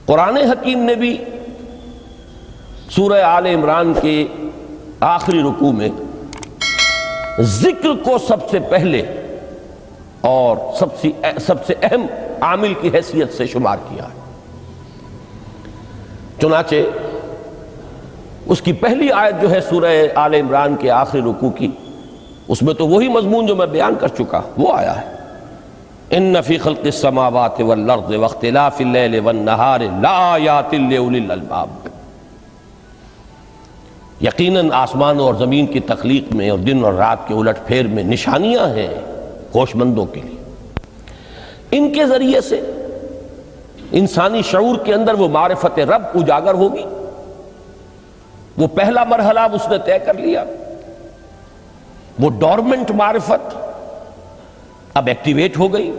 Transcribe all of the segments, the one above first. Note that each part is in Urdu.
قرآن حکیم نے بھی سورہ آل عمران کے آخری رکوع میں ذکر کو سب سے پہلے اور سب سے اہم عامل کی حیثیت سے شمار کیا ہے۔ چنانچہ اس کی پہلی آیت جو ہے سورہ آل عمران کے آخری رکوع کی، اس میں تو وہی مضمون جو میں بیان کر چکا وہ آیا ہے، ان فی خلق السماوات والارض واختلاف اللیل والنہار لآیات لأولی الالباب۔ یقیناً آسمانوں اور زمین کی تخلیق میں اور دن اور رات کے الٹ پھیر میں نشانیاں ہیں ہوش مندوں کے لیے۔ ان کے ذریعے سے انسانی شعور کے اندر وہ معرفت رب اجاگر ہوگی۔ وہ پہلا مرحلہ اس نے طے کر لیا، وہ ڈورمنٹ معرفت اب ایکٹیویٹ ہو گئی۔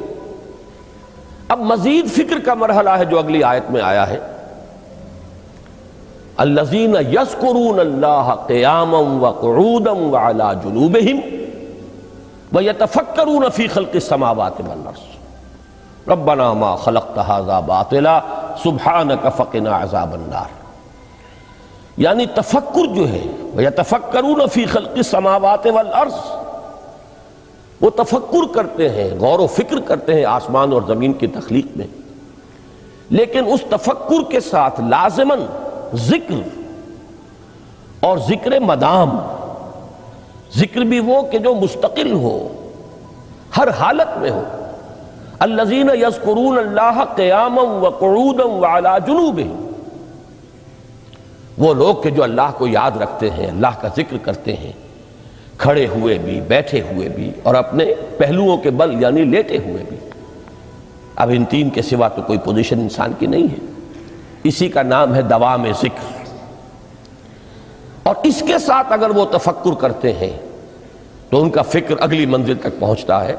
اب مزید فکر کا مرحلہ ہے جو اگلی آیت میں آیا ہے، الذین یذکرون اللہ قیاما وقعودا وعلی جنوبہم ویتفکرون فی خلق السماوات والارض ربنا ما خلقت ھذا باطلا سبحانک فقنا عذاب النار۔ یعنی تفکر جو ہے ویتفکرون فی خلق السماوات والارض، وہ تفکر کرتے ہیں، غور و فکر کرتے ہیں آسمان اور زمین کی تخلیق میں، لیکن اس تفکر کے ساتھ لازماً ذکر، اور ذکر مدام، ذکر بھی وہ کہ جو مستقل ہو، ہر حالت میں ہو۔ الذین یذکرون اللہ قیاما وقعودا وعلی جنوبہم، وہ لوگ کہ جو اللہ کو یاد رکھتے ہیں، اللہ کا ذکر کرتے ہیں، کھڑے ہوئے بھی، بیٹھے ہوئے بھی، اور اپنے پہلوؤں کے بل یعنی لیٹے ہوئے بھی۔ اب ان تین کے سوا تو کوئی پوزیشن انسان کی نہیں ہے، اسی کا نام ہے دوام ذکر۔ اور اس کے ساتھ اگر وہ تفکر کرتے ہیں تو ان کا فکر اگلی منزل تک پہنچتا ہے۔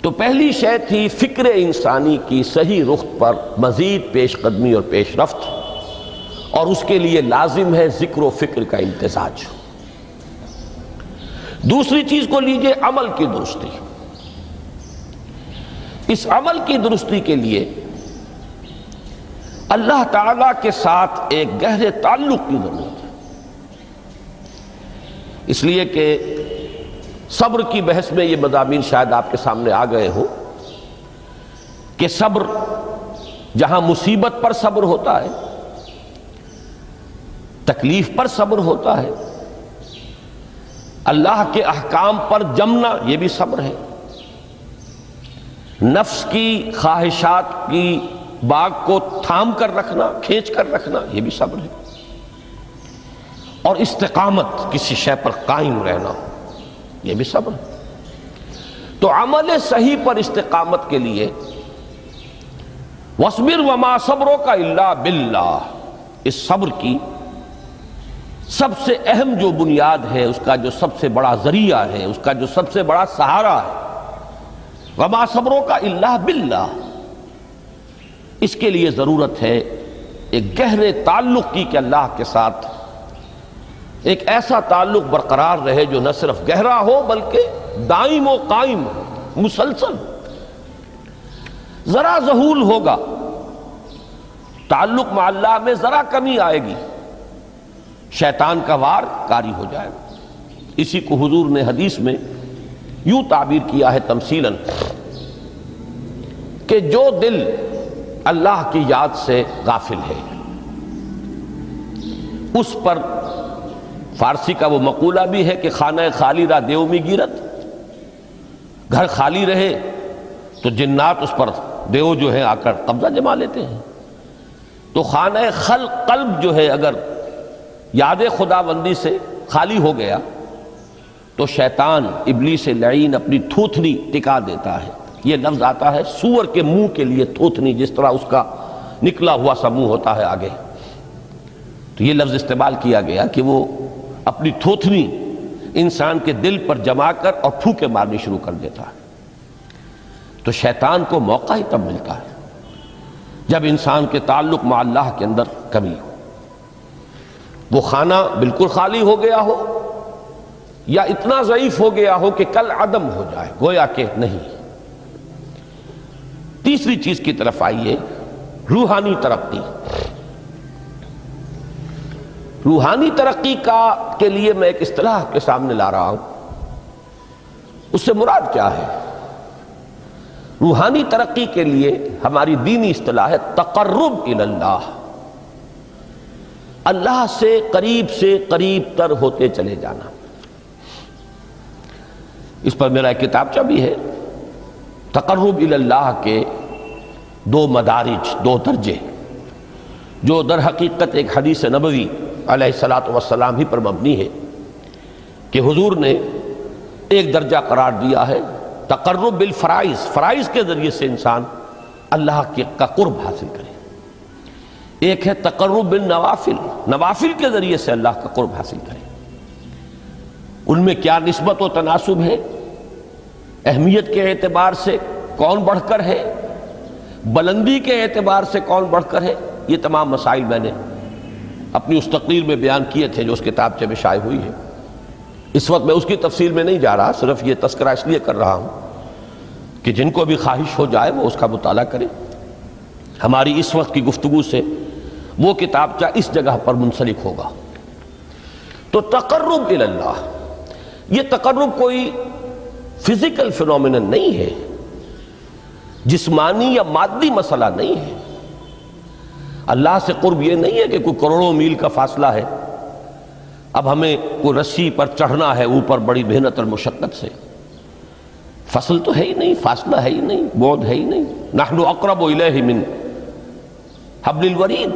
تو پہلی شے تھی فکر انسانی کی صحیح رخ پر مزید پیش قدمی اور پیش رفت، اور اس کے لیے لازم ہے ذکر و فکر کا امتزاج۔ دوسری چیز کو لیجئے عمل کی درستی۔ اس عمل کی درستی کے لیے اللہ تعالیٰ کے ساتھ ایک گہرے تعلق کی ضرورت ہے، اس لیے کہ صبر کی بحث میں یہ مضامین شاید آپ کے سامنے آ گئے ہو کہ صبر، جہاں مصیبت پر صبر ہوتا ہے، تکلیف پر صبر ہوتا ہے، اللہ کے احکام پر جمنا یہ بھی صبر ہے، نفس کی خواہشات کی باغ کو تھام کر رکھنا، کھینچ کر رکھنا یہ بھی صبر ہے، اور استقامت، کسی شے پر قائم رہنا یہ بھی صبر ہے۔ تو عمل صحیح پر استقامت کے لیے وَاصْبِرْ وَمَا صَبْرُكَ إِلَّا بِاللَّهِ، اس صبر کی سب سے اہم جو بنیاد ہے، اس کا جو سب سے بڑا ذریعہ ہے، اس کا جو سب سے بڑا سہارا ہے، وَمَا صَبْرُكَ إِلَّا بِاللَّهِ، اس کے لیے ضرورت ہے ایک گہرے تعلق کی کہ اللہ کے ساتھ ایک ایسا تعلق برقرار رہے جو نہ صرف گہرا ہو بلکہ دائم و قائم ہو، مسلسل۔ ذرا ذہول ہوگا تعلق مع اللہ میں، ذرا کمی آئے گی، شیطان کا وار کاری ہو جائے گا۔ اسی کو حضور نے حدیث میں یوں تعبیر کیا ہے تمثیلاً کہ جو دل اللہ کی یاد سے غافل ہے، اس پر فارسی کا وہ مقولہ بھی ہے کہ خانہ خالی را دیو می گیرت، گھر خالی رہے تو جنات اس پر دیو جو ہے آ کر قبضہ جما لیتے ہیں۔ تو خانہ قلب جو ہے اگر یاد خداوندی سے خالی ہو گیا تو شیطان ابلیس لعین اپنی تھوتنی ٹکا دیتا ہے۔ یہ لفظ آتا ہے سور کے منہ کے لیے تھوتنی، جس طرح اس کا نکلا ہوا سا منہ ہوتا ہے آگے، تو یہ لفظ استعمال کیا گیا کہ وہ اپنی تھوتنی انسان کے دل پر جما کر اور پھوکے مارنی شروع کر دیتا ہے۔ تو شیطان کو موقع ہی تب ملتا ہے جب انسان کے تعلق مع اللہ کے اندر کمی ہو، وہ خانہ بالکل خالی ہو گیا ہو یا اتنا ضعیف ہو گیا ہو کہ کل عدم ہو جائے، گویا کہ نہیں۔ تیسری چیز کی طرف آئیے روحانی ترقی، روحانی ترقی کے لیے میں ایک اصطلاح کے سامنے لا رہا ہوں، اس سے مراد کیا ہے؟ روحانی ترقی کے لیے ہماری دینی اصطلاح ہے تقرب الی اللہ، اللہ سے قریب تر ہوتے چلے جانا۔ اس پر میرا ایک کتابچہ بھی ہے، تقرب الی اللہ کے 2 مدارج، 2 درجے، جو در حقیقت ایک حدیث نبوی علیہ الصلوۃ والسلام ہی پر مبنی ہے کہ حضور نے ایک درجہ قرار دیا ہے تقرب بالفرائض، فرائض کے ذریعے سے انسان اللہ کا قرب حاصل کرے۔ ایک ہے تقرب بالنوافل، نوافل کے ذریعے سے اللہ کا قرب حاصل کرے۔ ان میں کیا نسبت و تناسب ہے، اہمیت کے اعتبار سے کون بڑھ کر ہے، بلندی کے اعتبار سے کون بڑھ کر ہے، یہ تمام مسائل میں نے اپنی اس تقریر میں بیان کیے تھے جو اس کتابچے میں شائع ہوئی ہے۔ اس وقت میں اس کی تفصیل میں نہیں جا رہا، صرف یہ تذکرہ اس لیے کر رہا ہوں کہ جن کو بھی خواہش ہو جائے وہ اس کا مطالعہ کرے۔ ہماری اس وقت کی گفتگو سے وہ کتابچہ اس جگہ پر منسلک ہوگا۔ تو تقرب الی اللہ، یہ تقرب کوئی فزیکل فینومینن نہیں ہے، جسمانی یا مادی مسئلہ نہیں ہے۔ اللہ سے قرب یہ نہیں ہے کہ کوئی کروڑوں میل کا فاصلہ ہے، اب ہمیں کوئی رسی پر چڑھنا ہے اوپر بڑی محنت اور مشقت سے۔ فصل تو ہے ہی نہیں، فاصلہ ہے ہی نہیں، بعد ہے ہی نہیں۔ نحن اقرب الیہ من حبل الورید،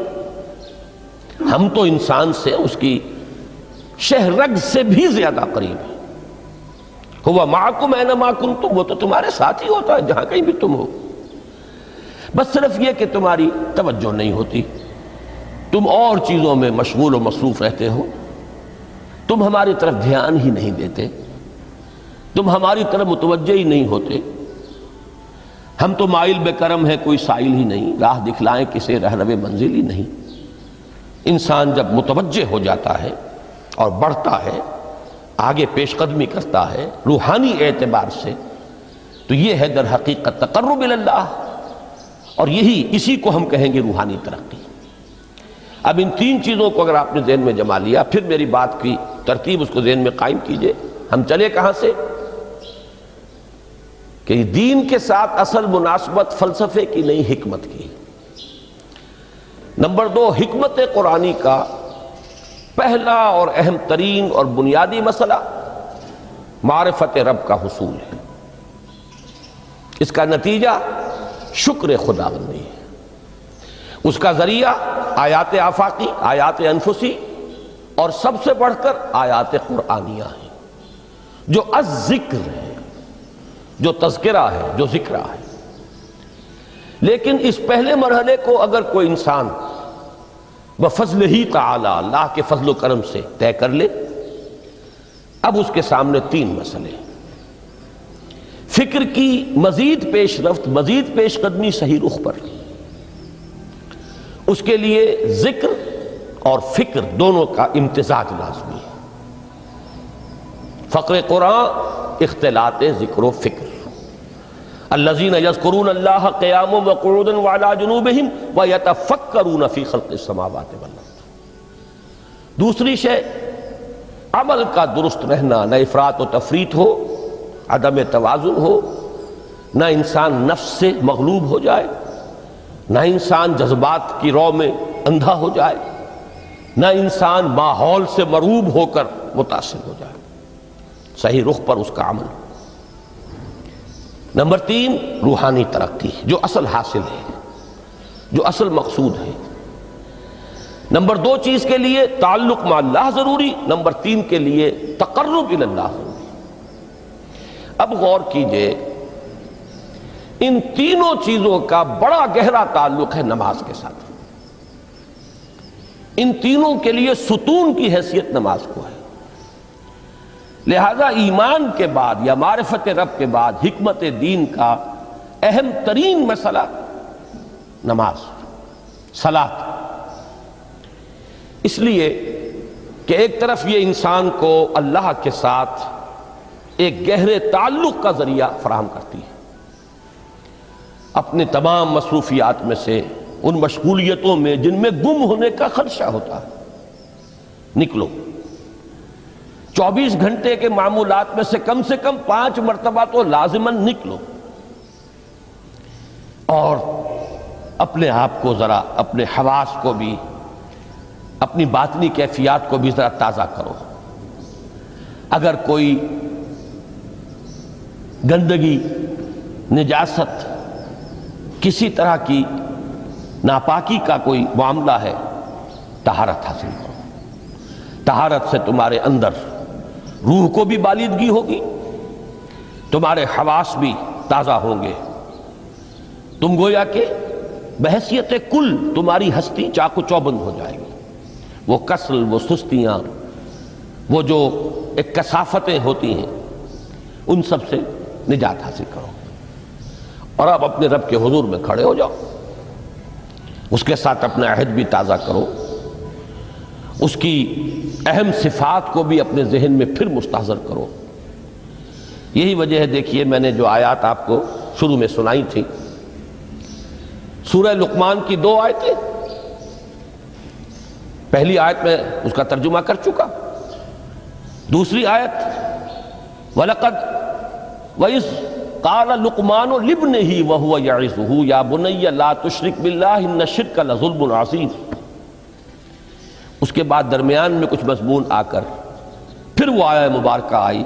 ہم تو انسان سے اس کی شہرگ سے بھی زیادہ قریب ہیں۔ ہوا معکم اینما کنتم، وہ تو تمہارے ساتھ ہی ہوتا ہے جہاں کہیں بھی تم ہو، بس صرف یہ کہ تمہاری توجہ نہیں ہوتی، تم اور چیزوں میں مشغول و مصروف رہتے ہو، تم ہماری طرف دھیان ہی نہیں دیتے، تم ہماری طرف متوجہ ہی نہیں ہوتے۔ ہم تو مائل بے کرم ہے، کوئی سائل ہی نہیں، راہ دکھلائیں کسے رہنو منزل ہی نہیں۔ انسان جب متوجہ ہو جاتا ہے اور بڑھتا ہے، آگے پیش قدمی کرتا ہے روحانی اعتبار سے، تو یہ ہے در حقیقت تقرب الی اللہ، اور اسی کو ہم کہیں گے روحانی ترقی۔ اب ان 3 چیزوں کو اگر آپ نے ذہن میں جما لیا، پھر میری بات کی ترتیب اس کو ذہن میں قائم کیجئے۔ ہم چلے کہاں سے؟ کہ دین کے ساتھ اصل مناسبت فلسفے کی نہیں، حکمت کی۔ نمبر 2، حکمت قرآنی کا پہلا اور اہم ترین اور بنیادی مسئلہ معرفت رب کا حصول ہے۔ اس کا نتیجہ شکر خداوندی ہے، اس کا ذریعہ آیات آفاقی، آیات انفسی، اور سب سے بڑھ کر آیات قرآنیہ ہیں، جو الذکر ہے، جو تذکرہ ہے، جو ذکرہ ہے۔ لیکن اس پہلے مرحلے کو اگر کوئی انسان بفضل ہی تعالی، اللہ کے فضل و کرم سے طے کر لے، اب اس کے سامنے 3 مسئلے، فکر کی مزید پیش رفت، مزید پیش قدمی صحیح رخ پر، اس کے لیے ذکر اور فکر دونوں کا امتزاج لازمی ہے۔ فقر قرآن اختلاط ذکر و فکر۔ الذین یذکرون اللہ قیاما وقعودا وعلی جنوبہم ویتفکرون فی خلق السماوات والارض۔ دوسری شے عمل کا درست رہنا، نہ افراط و تفریط ہو، عدم توازن ہو، نہ انسان نفس سے مغلوب ہو جائے، نہ انسان جذبات کی رو میں اندھا ہو جائے، نہ انسان ماحول سے مرعوب ہو کر متاثر ہو جائے، صحیح رخ پر اس کا عمل۔ نمبر 3، روحانی ترقی، جو اصل حاصل ہے، جو اصل مقصود ہے۔ نمبر 2 چیز کے لیے تعلق مع اللہ ضروری، نمبر 3 کے لیے تقرب الی اللہ ضروری۔ اب غور کیجئے، ان تینوں چیزوں کا بڑا گہرا تعلق ہے نماز کے ساتھ۔ ان تینوں کے لیے ستون کی حیثیت نماز کو ہے۔ لہذا ایمان کے بعد یا معرفت رب کے بعد حکمت دین کا اہم ترین مسئلہ نماز، صلاۃ۔ اس لیے کہ ایک طرف یہ انسان کو اللہ کے ساتھ ایک گہرے تعلق کا ذریعہ فراہم کرتی ہے، اپنے تمام مصروفیات میں سے ان مشغولیتوں میں جن میں گم ہونے کا خدشہ ہوتا ہے، نکلو۔ 24 گھنٹے کے معمولات میں سے کم 5 مرتبہ تو لازماً نکلو، اور اپنے آپ کو ذرا، اپنے حواس کو بھی، اپنی باطنی کیفیات کو بھی ذرا تازہ کرو۔ اگر کوئی گندگی، نجاست، کسی طرح کی ناپاکی کا کوئی معاملہ ہے، طہارت حاصل کرو۔ طہارت سے تمہارے اندر روح کو بھی بالیدگی ہوگی، تمہارے حواس بھی تازہ ہوں گے، تم گویا کہ بحیثیت کل تمہاری ہستی چاق و چوبند ہو جائے گی۔ وہ کسل، وہ سستیاں، وہ جو ایک کثافتیں ہوتی ہیں، ان سب سے نجات حاصل کرو، اور اب اپنے رب کے حضور میں کھڑے ہو جاؤ، اس کے ساتھ اپنا عہد بھی تازہ کرو، اس کی اہم صفات کو بھی اپنے ذہن میں پھر مستحضر کرو۔ یہی وجہ ہے، دیکھیے میں نے جو آیات آپ کو شروع میں سنائی تھی، سورہ لقمان کی 2 آیتیں، پہلی آیت میں اس کا ترجمہ کر چکا، دوسری آیت وَلَقَدْ وَإِذْ قَالَ لُقْمَانُ لِابْنِهِ وَهُوَ يَعِظُهُ يَا بُنَيَّ لَا تُشْرِكْ بِاللَّهِ إِنَّ الشِّرْكَ لَظُلْمٌ عَظِيمٌ۔ اس کے بعد درمیان میں کچھ مضمون آ کر پھر وہ آیہ مبارکہ آئی،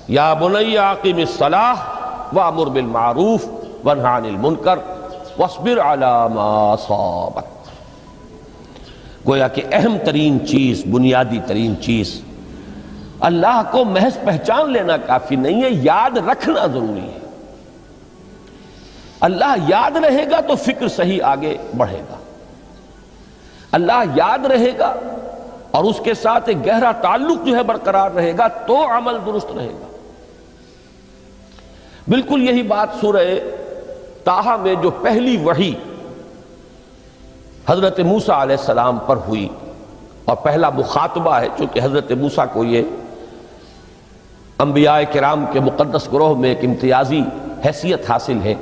یا بنی اقیم الصلاۃ وامر بالمعروف وانہ عن المنکر واصبر علی ما اصابک۔ گویا کہ اہم ترین چیز، بنیادی ترین چیز، اللہ کو محض پہچان لینا کافی نہیں ہے، یاد رکھنا ضروری ہے۔ اللہ یاد رہے گا تو فکر صحیح آگے بڑھے گا، اللہ یاد رہے گا اور اس کے ساتھ ایک گہرا تعلق جو ہے برقرار رہے گا تو عمل درست رہے گا۔ بالکل یہی بات سورہ طٰہٰ میں جو پہلی وحی حضرت موسیٰ علیہ السلام پر ہوئی، اور پہلا مخاطبہ ہے، چونکہ حضرت موسیٰ کو یہ انبیاء کرام کے مقدس گروہ میں ایک امتیازی حیثیت حاصل ہے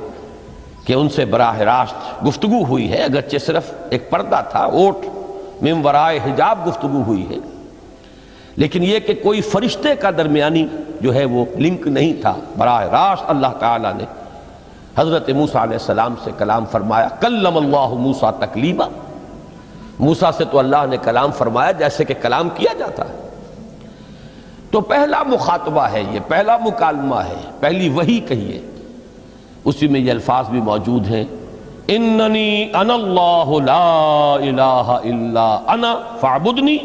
کہ ان سے براہ راست گفتگو ہوئی ہے، اگرچہ صرف ایک پردہ تھا، اوٹ من ورائے حجاب گفتگو ہوئی ہے، لیکن یہ کہ کوئی فرشتے کا درمیانی جو ہے وہ لنک نہیں تھا، براہ راست اللہ تعالیٰ نے حضرت موسیٰ علیہ السلام سے کلام فرمایا۔ کلم اللہ موسیٰ تکلیما، موسیٰ سے تو اللہ نے کلام فرمایا جیسے کہ کلام کیا جاتا ہے۔ تو پہلا مخاطبہ ہے، یہ پہلا مکالمہ ہے، پہلی وحی کہیے، اسی میں یہ الفاظ بھی موجود ہیں، اننی انا اللہ لا الہ الا انا فاعبدنی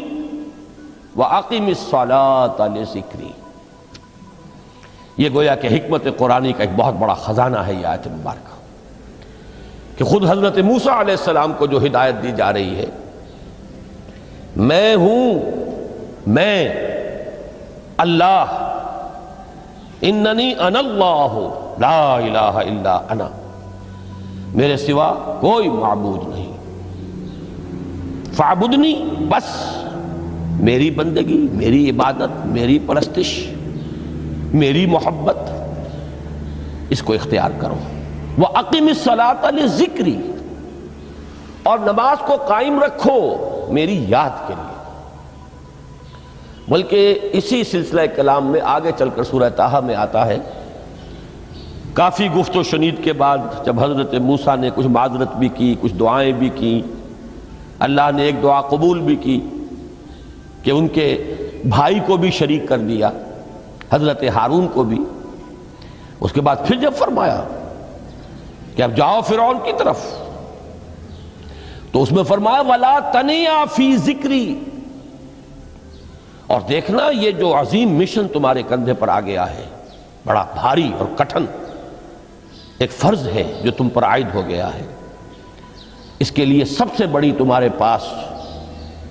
واقم الصلاۃ لذکری۔ یہ گویا کہ حکمت قرآنی کا ایک بہت بڑا خزانہ ہے یہ آیت مبارکہ، کہ خود حضرت موسیٰ علیہ السلام کو جو ہدایت دی جا رہی ہے، میں ہوں، میں اللہ، اننی انا اللہ لا الہ الا انا، میرے سوا کوئی معبود نہیں، فاعبدنی، بس میری بندگی، میری عبادت، میری پرستش، میری محبت، اس کو اختیار کرو۔ وَأَقِمِ الصَّلَاةَ لِذِكْرِي، اور نماز کو قائم رکھو میری یاد کے لیے۔ بلکہ اسی سلسلہ کلام میں آگے چل کر سورہ طٰہٰ میں آتا ہے، کافی گفت و شنید کے بعد جب حضرت موسیٰ نے کچھ معذرت بھی کی، کچھ دعائیں بھی کی، اللہ نے ایک دعا قبول بھی کی کہ ان کے بھائی کو بھی شریک کر دیا، حضرت ہارون کو بھی۔ اس کے بعد پھر جب فرمایا کہ اب جاؤ فرعون کی طرف، تو اس میں فرمایا وَلَا تَنِيَا فِي ذِكْرِي، اور دیکھنا یہ جو عظیم مشن تمہارے کندھے پر آ گیا ہے، بڑا بھاری اور کٹھن ایک فرض ہے جو تم پر عائد ہو گیا ہے، اس کے لیے سب سے بڑی تمہارے پاس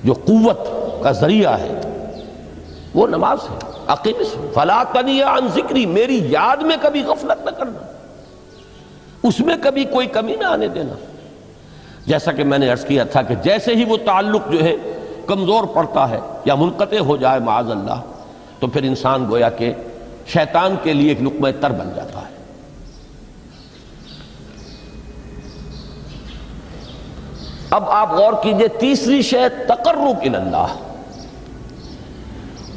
جو قوت کا ذریعہ ہے وہ نماز ہے۔ اقیم فلا تنیا عن ذکری، میری یاد میں کبھی غفلت نہ کرنا، اس میں کبھی کوئی کمی نہ آنے دینا۔ جیسا کہ میں نے عرض کیا تھا کہ جیسے ہی وہ تعلق جو ہے کمزور پڑتا ہے یا منقطع ہو جائے معاذ اللہ، تو پھر انسان گویا کہ شیطان کے لیے ایک لقمہ تر بن جاتا ہے۔ اب آپ غور کیجئے، تیسری شے تقرب الی اللہ،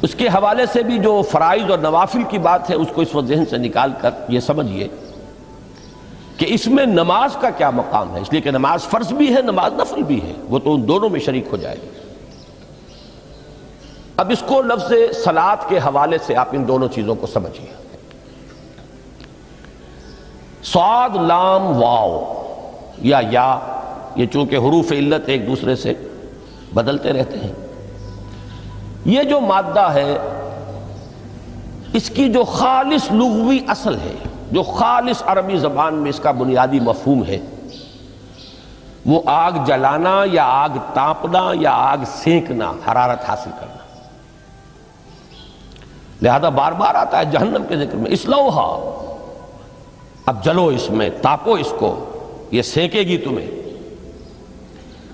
اس کے حوالے سے بھی جو فرائض اور نوافل کی بات ہے اس کو اس وقت ذہن سے نکال کر یہ سمجھیے کہ اس میں نماز کا کیا مقام ہے، اس لیے کہ نماز فرض بھی ہے، نماز نفل بھی ہے، وہ تو ان دونوں میں شریک ہو جائے گی۔ اب اس کو لفظ صلاۃ کے حوالے سے آپ ان دونوں چیزوں کو سمجھیے۔ صاد لام واو یا یہ چونکہ حروف علت ایک دوسرے سے بدلتے رہتے ہیں، یہ جو مادہ ہے اس کی جو خالص لغوی اصل ہے، جو خالص عربی زبان میں اس کا بنیادی مفہوم ہے، وہ آگ جلانا یا آگ تاپنا یا آگ سینکنا، حرارت حاصل کرنا۔ لہذا بار بار آتا ہے جہنم کے ذکر میں، اسلوہا، اب جلو اس میں، تاپو اس کو، یہ سینکے گی تمہیں۔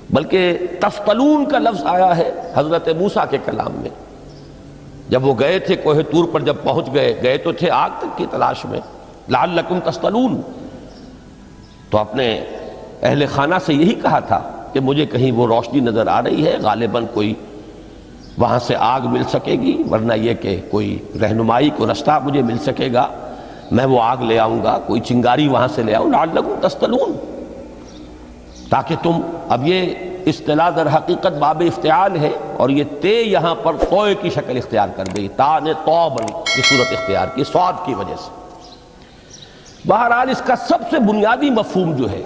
بلکہ تفتلون کا لفظ آیا ہے حضرت موسیٰ کے کلام میں، جب وہ گئے تھے کوہ طور پر، جب پہنچ گئے تو تھے آگ تک کی تلاش میں، لعلکم تفتلون، تو اپنے اہل خانہ سے یہی کہا تھا کہ مجھے کہیں وہ روشنی نظر آ رہی ہے، غالباً کوئی وہاں سے آگ مل سکے گی، ورنہ یہ کہ کوئی رہنمائی کو رستہ مجھے مل سکے گا، میں وہ آگ لے آؤں گا، کوئی چنگاری وہاں سے لے آؤں، لعلکم تفتلون، تاکہ تم، اب یہ اصطلاح در حقیقت باب افتعال ہے، اور یہ تے یہاں پر توئے کی شکل اختیار کر گئی، تا نے تو بنی کی صورت اختیار کی صاد کی وجہ سے۔ بہرحال اس کا سب سے بنیادی مفہوم جو ہے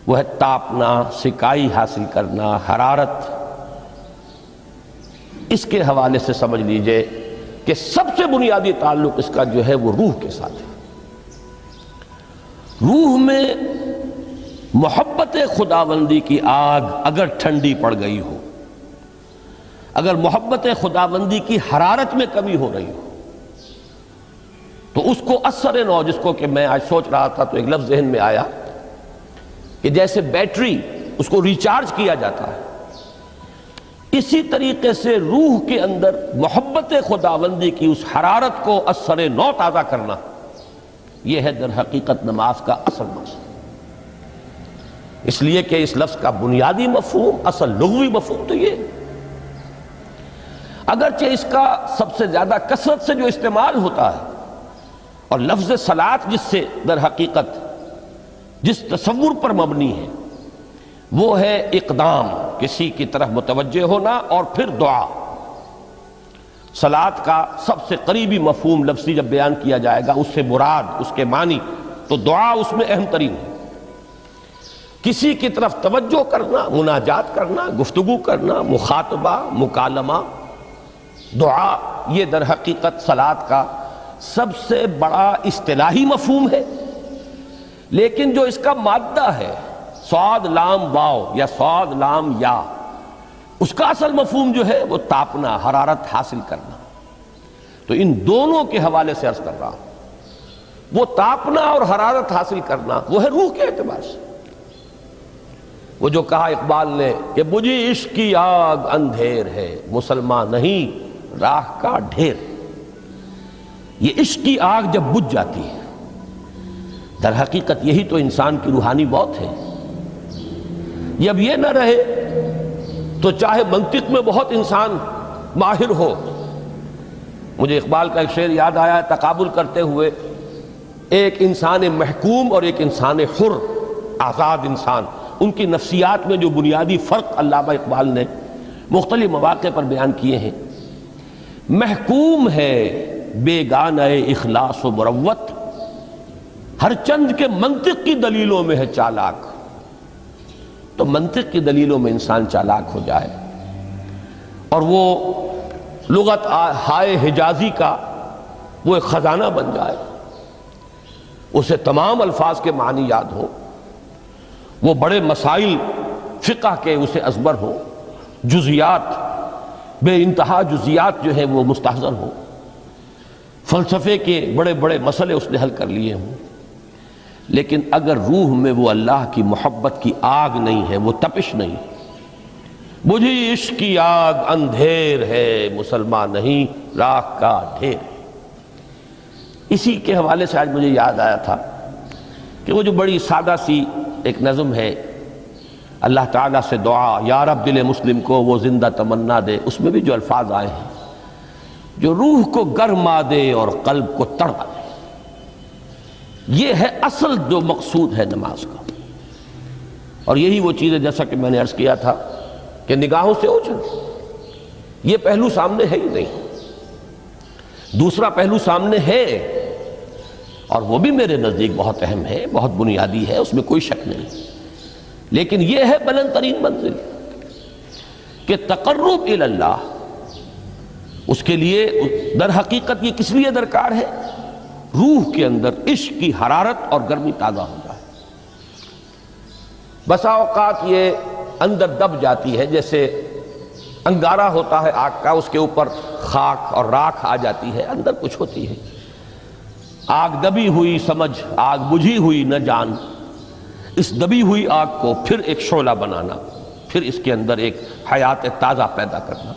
وہ ہے تاپنا، سکائی حاصل کرنا، حرارت۔ اس کے حوالے سے سمجھ لیجئے کہ سب سے بنیادی تعلق اس کا جو ہے وہ روح کے ساتھ ہے۔ روح میں محبت خداوندی کی آگ اگر ٹھنڈی پڑ گئی ہو، اگر محبت خداوندی کی حرارت میں کمی ہو رہی ہو، تو اس کو اثر نو، جس کو کہ میں آج سوچ رہا تھا تو ایک لفظ ذہن میں آیا کہ جیسے بیٹری اس کو ریچارج کیا جاتا ہے، اسی طریقے سے روح کے اندر محبت خداوندی کی اس حرارت کو اثر نو تازہ کرنا، یہ ہے در حقیقت نماز کا اصل مقصد۔ اس لیے کہ اس لفظ کا بنیادی مفہوم، اصل لغوی مفہوم تو یہ، اگرچہ اس کا سب سے زیادہ کثرت سے جو استعمال ہوتا ہے، اور لفظ صلاۃ جس سے در حقیقت جس تصور پر مبنی ہے وہ ہے اقدام، کسی کی طرف متوجہ ہونا اور پھر دعا۔ صلاۃ کا سب سے قریبی مفہوم لفظی جب بیان کیا جائے گا، اس سے مراد، اس کے معنی، تو دعا اس میں اہم ترین ہے۔ کسی کی طرف توجہ کرنا، مناجات کرنا، گفتگو کرنا، مخاطبہ، مکالمہ، دعا، یہ در حقیقت صلاۃ کا سب سے بڑا اصطلاحی مفہوم ہے۔ لیکن جو اس کا مادہ ہے، صاد لام واو یا صاد لام یا، اس کا اصل مفہوم جو ہے وہ تاپنا، حرارت حاصل کرنا۔ تو ان دونوں کے حوالے سے عرض کر رہا ہوں، وہ تاپنا اور حرارت حاصل کرنا وہ ہے روح کے اعتبار سے۔ وہ جو کہا اقبال نے کہ بجھی عشق کی آگ اندھیر ہے، مسلمان نہیں راہ کا ڈھیر۔ یہ عشق کی آگ جب بجھ جاتی ہے، در حقیقت یہی تو انسان کی روحانی موت ہے۔ جب یہ نہ رہے تو چاہے منطق میں بہت انسان ماہر ہو، مجھے اقبال کا ایک شعر یاد آیا ہے، تقابل کرتے ہوئے ایک انسان محکوم اور ایک انسان حر، آزاد انسان، ان کی نفسیات میں جو بنیادی فرق علامہ اقبال نے مختلف مواقع پر بیان کیے ہیں۔ محکوم ہے بیگانہ اخلاص و مروت، ہر چند کے منطق کی دلیلوں میں ہے چالاک۔ تو منطق کی دلیلوں میں انسان چالاک ہو جائے اور وہ لغت ہائے حجازی کا وہ ایک خزانہ بن جائے، اسے تمام الفاظ کے معنی یاد ہو، وہ بڑے مسائل فقہ کے اسے ازبر ہو، جزیات، بے انتہا جزیات جو ہیں وہ مستحضر ہو، فلسفے کے بڑے بڑے مسئلے اس نے حل کر لیے ہوں، لیکن اگر روح میں وہ اللہ کی محبت کی آگ نہیں ہے، وہ تپش نہیں، بجھی عشق کی آگ اندھیر ہے، مسلمان نہیں راہ کا ڈھیر۔ اسی کے حوالے سے آج مجھے یاد آیا تھا کہ وہ جو بڑی سادہ سی ایک نظم ہے، اللہ تعالیٰ سے دعا، یا رب دل مسلم کو وہ زندہ تمنا دے، اس میں بھی جو الفاظ آئے ہیں جو روح کو گرما دے اور قلب کو تڑپا دے، یہ ہے اصل جو مقصود ہے نماز کا۔ اور یہی وہ چیز ہے جیسا کہ میں نے عرض کیا تھا کہ نگاہوں سے اوجھل، یہ پہلو سامنے ہے ہی نہیں، دوسرا پہلو سامنے ہے اور وہ بھی میرے نزدیک بہت اہم ہے، بہت بنیادی ہے، اس میں کوئی شک نہیں، لیکن یہ ہے بلند ترین منزل کہ تقرب الی اللہ، اس کے لیے در حقیقت یہ کس لیے درکار ہے؟ روح کے اندر عشق کی حرارت اور گرمی تازہ ہو جائے۔ بسا اوقات یہ اندر دب جاتی ہے، جیسے انگارہ ہوتا ہے آگ کا، اس کے اوپر خاک اور راکھ آ جاتی ہے، اندر کچھ ہوتی ہے، آگ دبی ہوئی سمجھ، آگ بجھی ہوئی نہ جان، اس دبی ہوئی آگ کو پھر ایک شعلہ بنانا، پھر اس کے اندر ایک حیات تازہ پیدا کرنا،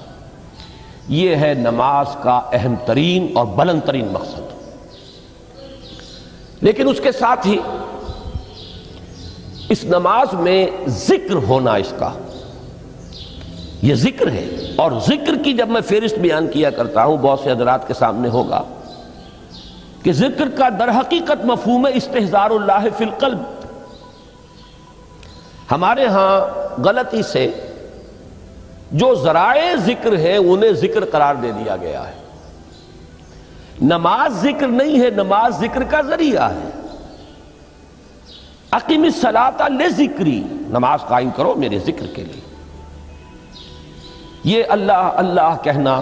یہ ہے نماز کا اہم ترین اور بلند ترین مقصد۔ لیکن اس کے ساتھ ہی اس نماز میں ذکر ہونا، اس کا یہ ذکر ہے، اور ذکر کی جب میں فہرست بیان کیا کرتا ہوں بہت سے حضرات کے سامنے ہوگا کہ ذکر کا در حقیقت مفہوم ہے استحضار اللہ فی القلب۔ ہمارے ہاں غلطی سے جو ذرائع ذکر ہیں انہیں ذکر قرار دے دیا گیا ہے۔ نماز ذکر نہیں ہے، نماز ذکر کا ذریعہ ہے۔ اقیم الصلاۃ لذکری، نماز قائم کرو میرے ذکر کے لیے۔ یہ اللہ اللہ کہنا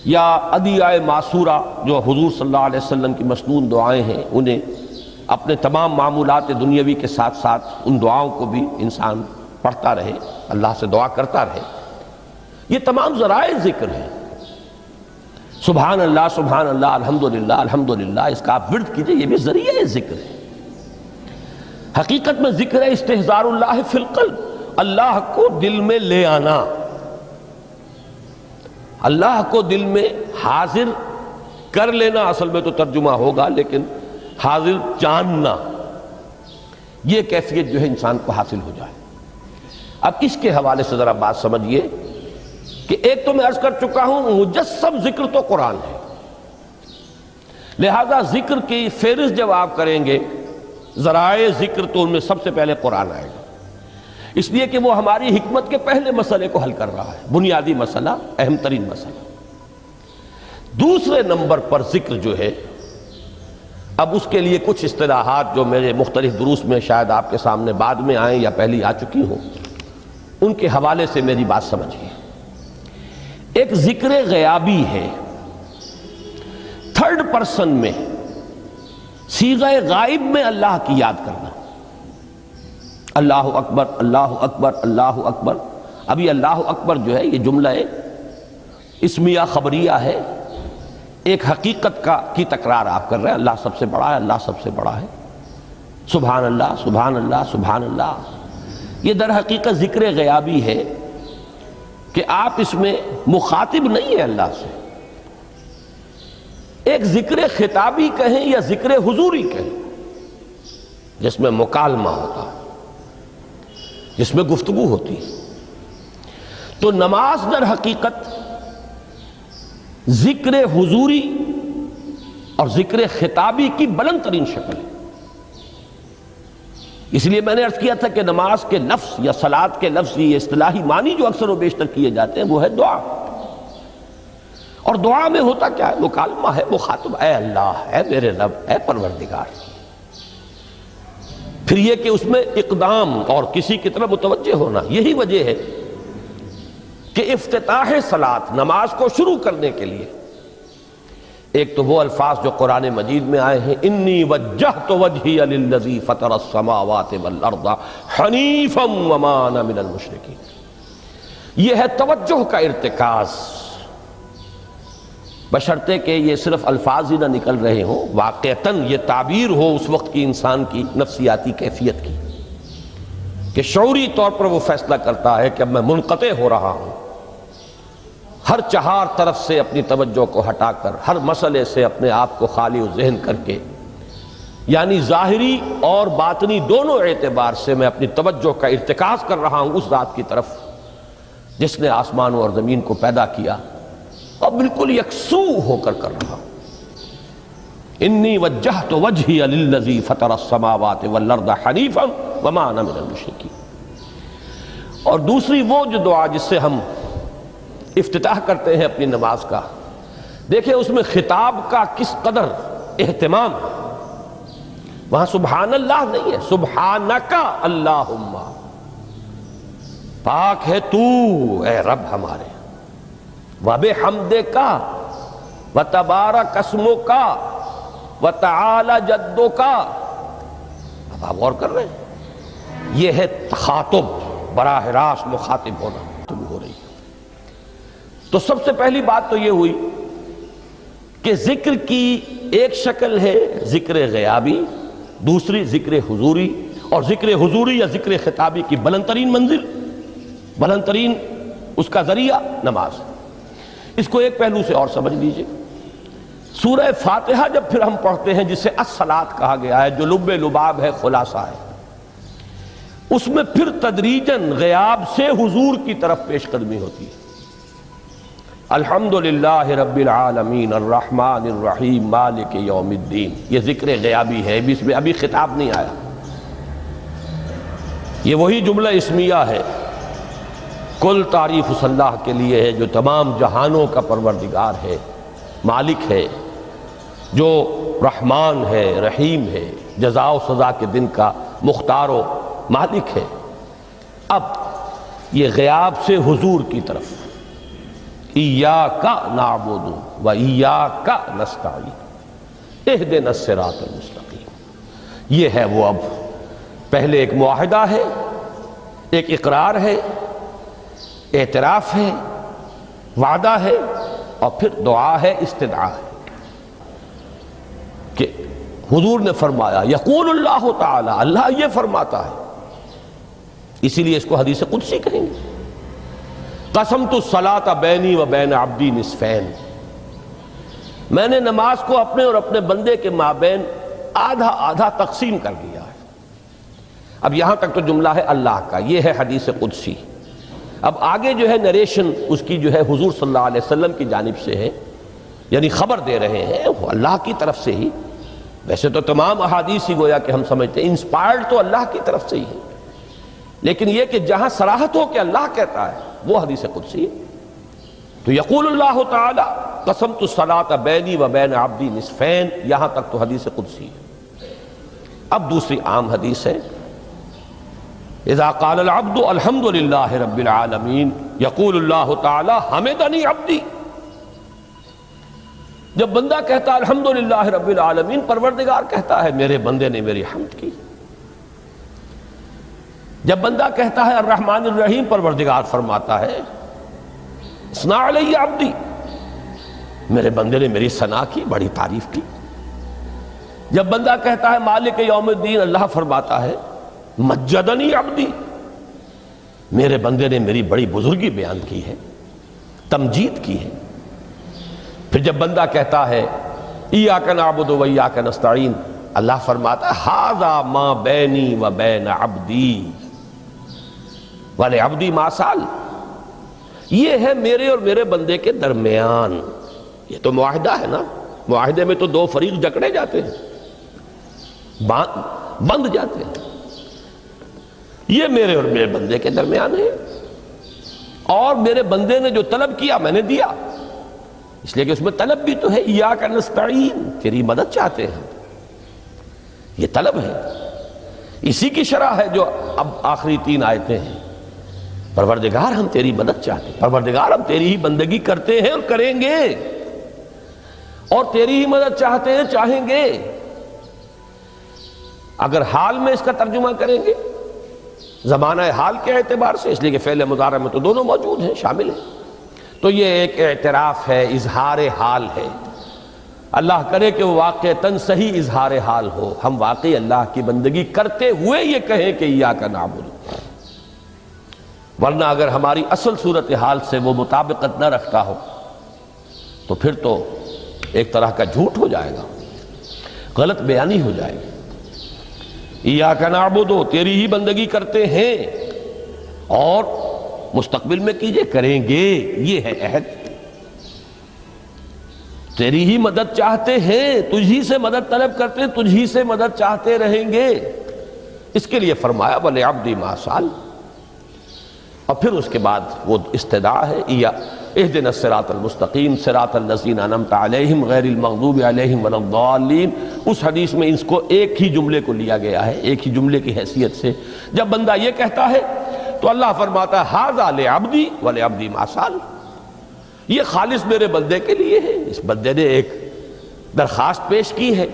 یا ادعیہ معصورہ جو حضور صلی اللہ علیہ وسلم کی مسنون دعائیں ہیں، انہیں اپنے تمام معمولات دنیاوی کے ساتھ ساتھ ان دعاؤں کو بھی انسان پڑھتا رہے، اللہ سے دعا کرتا رہے، یہ تمام ذرائع ذکر ہیں۔ سبحان اللہ سبحان اللہ الحمدللہ الحمدللہ، اس کا آپ ورد کیجئے، یہ بھی ذریعہ ذکر ہے۔ حقیقت میں ذکر ہے استحضار اللہ فی القلب، اللہ کو دل میں لے آنا، اللہ کو دل میں حاضر کر لینا، اصل میں تو ترجمہ ہوگا، لیکن حاضر جاننا، یہ کیفیت جو ہے انسان کو حاصل ہو جائے۔ اب اس کے حوالے سے ذرا بات سمجھیے کہ ایک تو میں عرض کر چکا ہوں مجسم ذکر تو قرآن ہے، لہذا ذکر کی فہرست جب آپ کریں گے ذرائع ذکر تو ان میں سب سے پہلے قرآن آئے گا، اس لیے کہ وہ ہماری حکمت کے پہلے مسئلے کو حل کر رہا ہے، بنیادی مسئلہ، اہم ترین مسئلہ۔ دوسرے نمبر پر ذکر جو ہے، اب اس کے لیے کچھ اصطلاحات جو میرے مختلف دروس میں شاید آپ کے سامنے بعد میں آئیں یا پہلی آ چکی ہوں، ان کے حوالے سے میری بات سمجھیے۔ ایک ذکر غیابی ہے، تھرڈ پرسن میں، صیغہ غائب میں اللہ کی یاد کرنا، اللہ اکبر اللہ اکبر اللہ اکبر۔ ابھی اللہ اکبر جو ہے یہ جملہ اسمیہ خبریہ ہے، ایک حقیقت کی تکرار آپ کر رہے ہیں، اللہ سب سے بڑا ہے، اللہ سب سے بڑا ہے، سبحان اللہ سبحان اللہ سبحان اللہ۔ یہ در حقیقت ذکر غیابی ہے کہ آپ اس میں مخاطب نہیں ہیں اللہ سے، ایک ذکر خطابی کہیں یا ذکر حضوری کہیں، جس میں مکالمہ ہوتا ہے، جس میں گفتگو ہوتی ہے۔ تو نماز در حقیقت ذکر حضوری اور ذکر خطابی کی بلند ترین شکل ہے۔ اس لیے میں نے عرض کیا تھا کہ نماز کے لفظ یا صلاۃ کے لفظ، یہ اصطلاحی معنی جو اکثر و بیشتر کیے جاتے ہیں وہ ہے دعا، اور دعا میں ہوتا کیا ہے؟ مکالمہ ہے، مخاطب، اے اللہ، اے میرے رب، اے پروردگار۔ پھر یہ کہ اس میں اقدام اور کسی کی طرف متوجہ ہونا، یہی وجہ ہے کہ افتتاح صلاۃ، نماز کو شروع کرنے کے لیے ایک تو وہ الفاظ جو قرآن مجید میں آئے ہیں، انی وجہت وجہی للذی فطر السماوات والارض حنیفا وما انا من المشرکین، یہ ہے توجہ کا ارتکاز، بشرطے کہ یہ صرف الفاظ ہی نہ نکل رہے ہوں، واقعتاً یہ تعبیر ہو اس وقت کی انسان کی نفسیاتی کیفیت کی، کہ شعوری طور پر وہ فیصلہ کرتا ہے کہ اب میں منقطع ہو رہا ہوں، ہر چہار طرف سے اپنی توجہ کو ہٹا کر، ہر مسئلے سے اپنے آپ کو خالی و ذہن کر کے یعنی ظاہری اور باطنی دونوں اعتبار سے میں اپنی توجہ کا ارتکاز کر رہا ہوں اس ذات کی طرف جس نے آسمانوں اور زمین کو پیدا کیا، اور بالکل یکسو ہو کر رہا ہوں۔ انی وجہت وجہی للذی فطر السماوات والارض حنیفا وما انا من المشرکین۔ اور دوسری وہ جو دعا جس سے ہم افتتاح کرتے ہیں اپنی نماز کا، دیکھیں اس میں خطاب کا کس قدر اہتمام، وہاں سبحان اللہ نہیں ہے، سبحانک اللہم، پاک ہے تو اے رب ہمارے، وبحمدک وتبارک اسمک وتعالی جدک۔ اب آپ غور کر رہے ہیں، یہ ہے تخاطب، براہ راست مخاطب ہونا ہو رہی ہے۔ تو سب سے پہلی بات تو یہ ہوئی کہ ذکر کی ایک شکل ہے ذکر غیابی، دوسری ذکر حضوری، اور ذکر حضوری یا ذکر خطابی کی بلند ترین منزل، بلند ترین اس کا ذریعہ نماز۔ اس کو ایک پہلو سے اور سمجھ لیجئے، سورہ فاتحہ جب پھر ہم پڑھتے ہیں جسے الصلاۃ کہا گیا ہے، جو لب لباب ہے، خلاصہ ہے، اس میں پھر تدریجاً غیاب سے حضور کی طرف پیش قدمی ہوتی ہے۔ الحمدللہ رب العالمین الرحمن الرحیم مالک یوم الدین، یہ ذکر غیابی ہے، اس میں ابھی خطاب نہیں آیا، یہ وہی جملہ اسمیہ ہے۔ کل تعریف اس اللہ کے لیے ہے جو تمام جہانوں کا پروردگار ہے، مالک ہے، جو رحمان ہے، رحیم ہے، جزا و سزا کے دن کا مختار و مالک ہے۔ اب یہ غیاب سے حضور کی طرف، ایاک نعبد و ایاک نستعین اہدنا الصراط المستقیم، یہ ہے وہ۔ اب پہلے ایک معاہدہ ہے، ایک اقرار ہے، اعتراف ہے، وعدہ ہے، اور پھر دعا ہے، استدعا ہے کہ حضور نے فرمایا، یقول اللہ تعالی، اللہ یہ فرماتا ہے، اسی لیے اس کو حدیث قدسی کہیں گے۔ قسمت الصلاۃ بینی و بین عبدی نصفین، میں نے نماز کو اپنے اور اپنے بندے کے مابین آدھا آدھا تقسیم کر دیا ہے۔ اب یہاں تک تو جملہ ہے اللہ کا، یہ ہے حدیث قدسی۔ اب آگے جو ہے نریشن اس کی جو ہے حضور صلی اللہ علیہ وسلم کی جانب سے ہے، یعنی خبر دے رہے ہیں وہ اللہ کی طرف سے ہی۔ ویسے تو تمام احادیث ہی گویا کہ ہم سمجھتے ہیں انسپائرڈ تو اللہ کی طرف سے ہی ہے، لیکن یہ کہ جہاں صراحت ہو کہ اللہ کہتا ہے وہ حدیث قدسی ہے۔ تو یقول اللہ تعالی قسمت الصلاۃ بینی و بین عبدی نصفین، یہاں تک تو حدیث قدسی ہے۔ اب دوسری عام حدیث ہے، اذا قال العبد الحمد للہ رب العالمین یقول اللہ تعالی حمدنی عبدی، جب بندہ کہتا ہے الحمدللہ رب العالمین، پروردگار کہتا ہے میرے بندے نے میری حمد کی۔ جب بندہ کہتا ہے الرحمن الرحیم، پروردگار فرماتا ہے اثنا علی عبدی، میرے بندے نے میری ثنا کی، بڑی تعریف کی۔ جب بندہ کہتا ہے مالک یوم الدین، اللہ فرماتا ہے مجدنی عبدی، میرے بندے نے میری بڑی بزرگی بیان کی ہے، تمجید کی ہے۔ پھر جب بندہ کہتا ہے ایاک نعبد و ایاک نستعین، اللہ فرماتا ہے ھذا ما بینی و بین عبدی ولعبدی ما سأل، یہ ہے میرے اور میرے بندے کے درمیان۔ یہ تو معاہدہ ہے نا، معاہدے میں تو دو فریق جکڑے جاتے ہیں، بند جاتے ہیں، یہ میرے اور میرے بندے کے درمیان ہے، اور میرے بندے نے جو طلب کیا میں نے دیا، اس لیے کہ اس میں طلب بھی تو ہے، ایاک نستعین، تیری مدد چاہتے ہیں، یہ طلب ہے۔ اسی کی شرح ہے جو اب آخری 3 آیتیں ہیں، پروردگار ہم تیری مدد چاہتے ہیں، پروردگار ہم تیری ہی بندگی کرتے ہیں اور کریں گے، اور تیری ہی مدد چاہتے ہیں، چاہیں گے۔ اگر حال میں اس کا ترجمہ کریں گے زمانہ حال کے اعتبار سے، اس لیے کہ فعل مضارع میں تو دونوں موجود ہیں، شامل ہیں، تو یہ ایک اعتراف ہے، اظہار حال ہے۔ اللہ کرے کہ وہ واقعتاً صحیح اظہار حال ہو، ہم واقعی اللہ کی بندگی کرتے ہوئے یہ کہیں کہ ایاک نعبد، ورنہ اگر ہماری اصل صورتحال سے وہ مطابقت نہ رکھتا ہو تو پھر تو ایک طرح کا جھوٹ ہو جائے گا، غلط بیانی ہو جائے گی۔ ایاک نعبد، تیری ہی بندگی کرتے ہیں، اور مستقبل میں کیجئے، کریں گے، یہ ہے عہد، تیری ہی مدد چاہتے ہیں، تجھی سے مدد طلب کرتے ہیں، تجھی سے مدد چاہتے رہیں گے۔ اس کے لیے فرمایا وَلِعَبْدِ مَا سَأَلَ، اور پھر اس کے بعد وہ استدعا ہے اہدنا الصراط المستقیم صراط الذین انعمت علیہم غیر المغضوب علیہم ولا الضالین۔ اس حدیث میں اس کو ایک ہی جملے کو لیا گیا ہے، ایک ہی جملے کی حیثیت سے۔ جب بندہ یہ کہتا ہے تو اللہ فرماتا ہے ھذا لعبدی ولعبدی ما سأل، یہ خالص میرے بندے کے لیے ہے، اس بندے نے ایک درخواست پیش کی ہے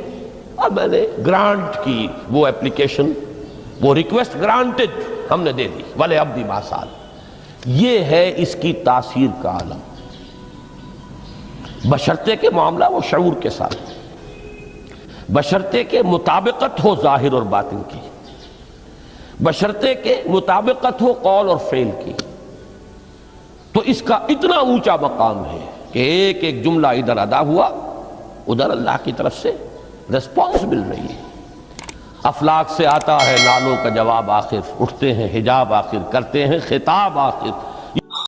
اور میں نے گرانٹ کی، وہ اپلیکیشن، وہ ریکویسٹ گرانٹڈ ہم نے دے دی، ولعبدی ما سأل۔ یہ ہے اس کی تاثیر کا عالم، بشرطے کے معاملہ وہ شعور کے ساتھ، بشرطے کے مطابقت ہو ظاہر اور باطن کی، بشرطے کے مطابقت ہو قول اور فعل کی، تو اس کا اتنا اونچا مقام ہے کہ ایک ایک جملہ ادھر ادا ہوا، ادھر اللہ کی طرف سے ریسپانس مل رہی ہے۔ افلاک سے آتا ہے نالوں کا جواب آخر، اٹھتے ہیں حجاب آخر، کرتے ہیں خطاب آخر،